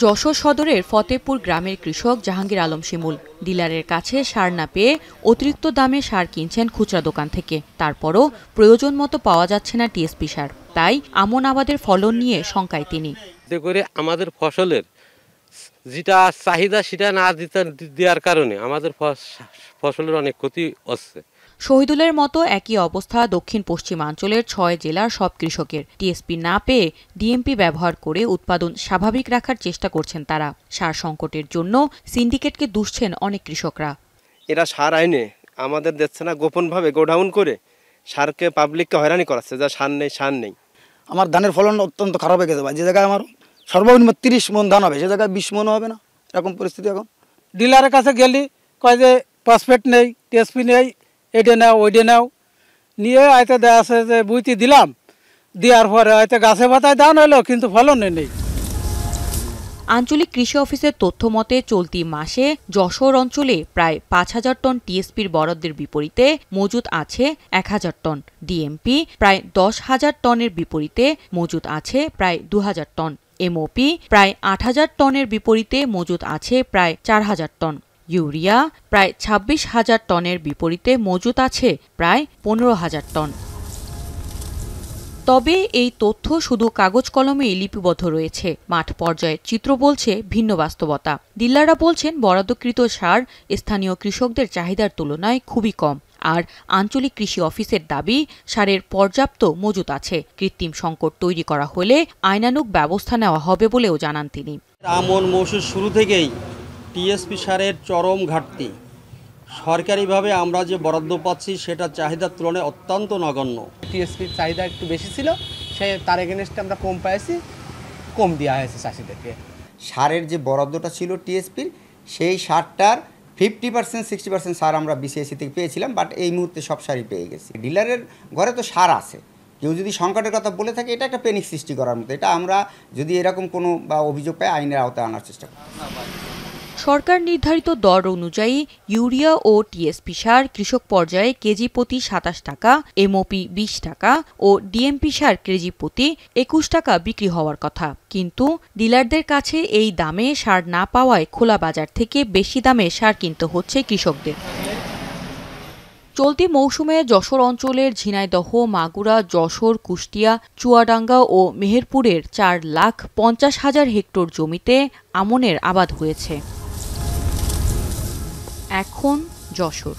যশোর সদরের ফতেপুর গ্রামের কৃষক জাহাঙ্গীর আলম শিমুল ডিলারের কাছে সার না পেয়ে অতিরিক্ত দামে সার কিনছেন খুচরা দোকান থেকে। তারপরও প্রয়োজন মতো পাওয়া যাচ্ছে না টিএসপি সার, তাই আমন আবাদের ফলন নিয়ে শঙ্কায় তিনি। করে আমাদের ফসলের যেটা চাহিদা সেটা না দেওয়ার কারণে আমাদের ফসলের অনেক ক্ষতি হচ্ছে। শহীদুলের মতো একই অবস্থা দক্ষিণ পশ্চিমাঞ্চলের ৬ জেলার সব কৃষকের। টিএসপি না পেয়ে ডিএমপি ব্যবহার করে উৎপাদন স্বাভাবিক রাখার চেষ্টা করছেন তারা। সার সংকটের জন্য সিন্ডিকেটকে দুষছেন অনেক কৃষকরা। এরা সার আইনে আমাদের দিচ্ছে না, গোপনভাবে গোডাউন করে সারকে পাবলিককে হয়রানি করাচ্ছে, যা সার নেই। আমার ধানের ফলন অত্যন্ত খারাপ হয়ে গেছে ভাই। যে জায়গায় আমার সর্বনিম্ন 30 মণ ধান হবে, সে জায়গায় 20 মণও হবে না, এরকম পরিস্থিতি এখন। ডিলারের কাছে গেলি কয় যে ফসফেট নেই, টিএসপি নেই, এইটা নাও ওইটা নাও, নিয়ে হয়তো দেওয়া আছে যে বুঝতে দিলাম, দেওয়ার পরে হয়তো গাছে পাতায় দান হলো কিন্তু ফলনে নেই। আঞ্চলিক কৃষি অফিসের তথ্য মতে চলতি মাসে যশোর অঞ্চলে প্রায় ৫,০০০ টন টিএসপির বরাদ্দের বিপরীতে মজুদ আছে ১,০০০ টন। ডিএমপি প্রায় ১০,০০০ টনের বিপরীতে মজুদ আছে প্রায় ২,০০০ টন। এমওপি প্রায় ৮,০০০ টনের বিপরীতে মজুদ আছে প্রায় ৪,০০০ টন। ইউরিয়া প্রায় ২৬,০০০ টনের বিপরীতে মজুদ আছে প্রায় ১৫,০০০ টন। তবে এই তথ্য শুধু কাগজ কলমেই লিপিবদ্ধ রয়েছে, মাঠ পর্যায়ের চিত্র বলছে ভিন্ন বাস্তবতা। ডিলাররা বলছেন বরাদ্দকৃত সার স্থানীয় কৃষকদের চাহিদার তুলনায় খুবই কম। আর আঞ্চলিক কৃষি অফিসের দাবি সারের পর্যাপ্ত মজুত আছে। কৃত্রিম সংকট তৈরি করা হলে আইনানুগ ব্যবস্থা নেওয়া হবে বলেও জানান তিনি। আমন মৌসুমের শুরু থেকেই টিএসপি সারের চরম ঘাটতি। সরকারিভাবে আমরা যে বরাদ্দ পাচ্ছি সেটা চাহিদার তুলনায় অত্যন্ত নগণ্য। টিএসপির চাহিদা একটু বেশি ছিল, সে তার এগেনস্টে আমরা কম পাইছি, কম দেওয়া হয়েছে চাষিদেরকে। সারের যে বরাদ্দটা ছিল টিএসপির, সেই সারটার 50% 60% সার আমরা বিসিএসসি থেকে পেয়েছিলাম, বাট এই মুহূর্তে সব সারই পেয়ে গেছি। ডিলারের ঘরে তো সার আছে, কেউ যদি সংকটের কথা বলে থাকে এটা একটা প্যানিক সৃষ্টি করার মতো। এটা আমরা যদি এরকম কোনো অভিযোগ পাই আইনের আওতায় আনার চেষ্টা করি। সরকার নির্ধারিত দর অনুযায়ী ইউরিয়া ও টিএসপি সার কৃষক পর্যায়ে কেজি প্রতি ২৭ টাকা, এমওপি ২০ টাকা ও ডিএমপি সার কেজি প্রতি ২১ টাকা বিক্রি হওয়ার কথা। কিন্তু ডিলারদের কাছে এই দামে সার না পাওয়ায় খোলা বাজার থেকে বেশি দামে সার কিনতে হচ্ছে কৃষকদের। চলতি মৌসুমে যশোর অঞ্চলের ঝিনাইদহ, মাগুরা, যশোর, কুষ্টিয়া, চুয়াডাঙ্গা ও মেহেরপুরের ৪,৫০,০০০ হেক্টর জমিতে আমনের আবাদ হয়েছে। এখন যশোর।